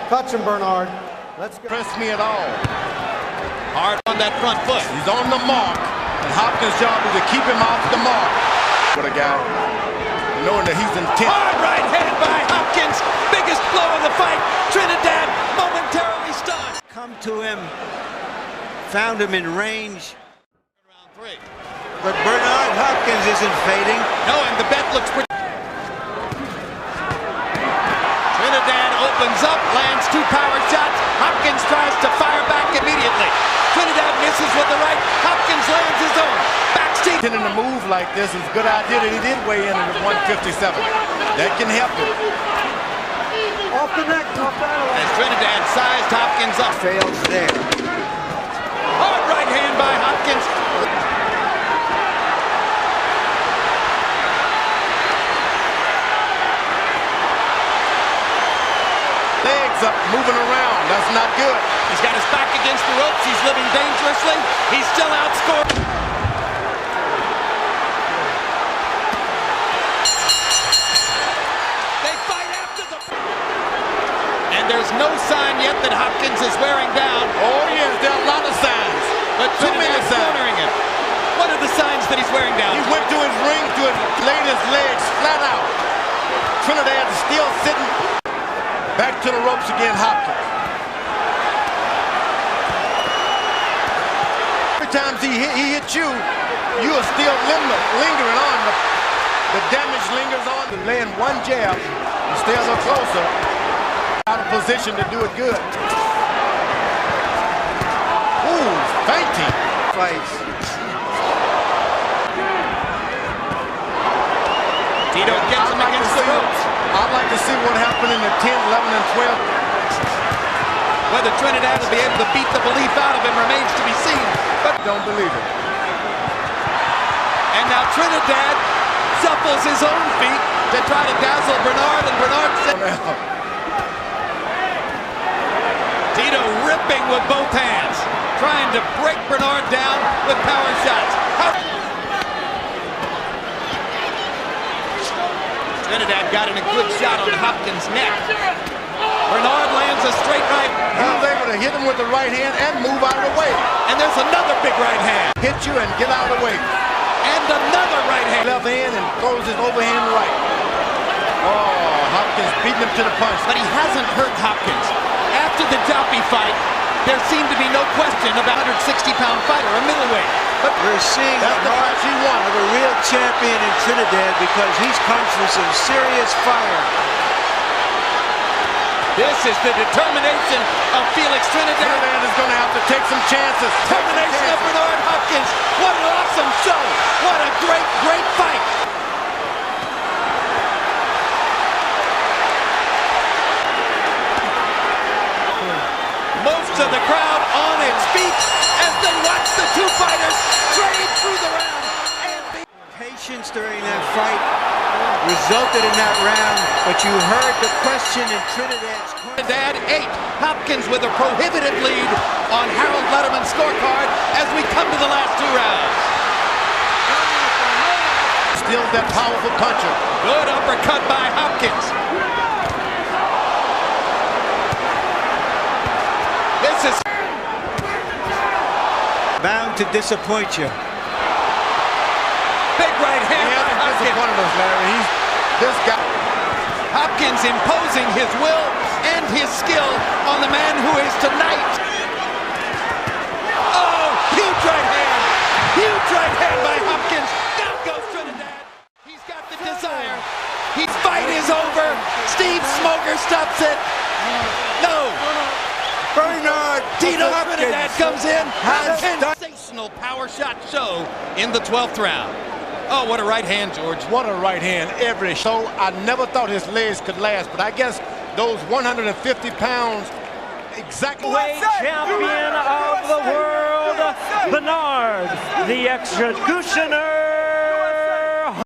Touch him, Bernard. Let's go. Press me at all. Hard on that front foot. He's on the mark, and Hopkins' job is to keep him off the mark. What a guy, knowing that he's intent. Hard right hand by Hopkins. Biggest blow of the fight. Trinidad momentarily stunned. Come to him, found him in range. Round 3. But Bernard Hopkins isn't fading. No, and the bet looks pretty. Trinidad opens up, lands 2 power shots. Hopkins tries to fire back immediately. Trinidad misses with the right. Hopkins lands his own. Backseat. In a move like this, it's a good idea that he did weigh in at 157. That can help him. Off the neck, off that. As Trinidad sized Hopkins up. Fails there. Hard right hand by Hopkins. Legs up, moving around. That's not good. He's got his back against the ropes. He's living dangerously. He's still outscored. They fight after the... And there's no sign yet that Hopkins is wearing down. Oh, yes, there are a lot of signs. But Too many Trinidad's signs. cornering him. What are the signs that he's wearing down? He went to his ring to laid his legs flat out. Trinidad is still sitting. Back to the ropes again, Hopkins. Every time he hits you, you are still lingering on. The damage lingers on. Laying one jab, you stay a little closer. Out of position to do it good. Ooh, fainting. Fights. Tito gets him against the ropes. I'd like to see what happened in the 10, 11, and 12. Whether Trinidad will be able to beat the belief out of him remains to be seen. But Don't believe it. And now Trinidad shuffles his own feet to try to dazzle Bernard, and Bernard said, Tito ripping with both hands, trying to break Bernard down with power shots. Trinidad got in a good shot on Hopkins' neck. Bernard lands a straight right. He was able to hit him with the right hand and move out of the way. And there's another big right hand. Hit you and get out of the way. And another right hand. Left hand and throws his overhand right. Oh, Hopkins beating him to the punch. But he hasn't hurt Hopkins. After the Joppy fight, there seemed to be no question about a 160-pound fighter, a middleweight. But we're seeing that's the match he won. Of a real champion in Trinidad because he's come through some serious fire. This is the determination of Felix Trinidad. Trinidad is going to have to take some chances. Determination of Bernard Hopkins. What an awesome show. What a great, great fight. Most of the crowd on its feet as they watch the two fighters trade through the round. Patience during that fight resulted in that round, but you heard the question in Trinidad's corner. Trinidad 8, Hopkins with a prohibitive lead on Harold Letterman's scorecard as we come to the last 2 rounds. Still that powerful puncher. Good uppercut by Hopkins. This is bound to disappoint you. Big right hand by Hopkins. Us, Larry. This guy. Hopkins imposing his will and his skill on the man who is tonight. Oh, huge right hand. Huge right hand by Hopkins. Down goes Trinidad. He's got the desire. His fight is over. Steve Smoker stops it. No. Bernard Tito Trinidad comes in. Has A sensational power shot show in the 12th round. Oh, what a right hand, George. What a right hand every show. I never thought his legs could last, but I guess those 150 pounds exactly. Champion of the world, Bernard, the executioner.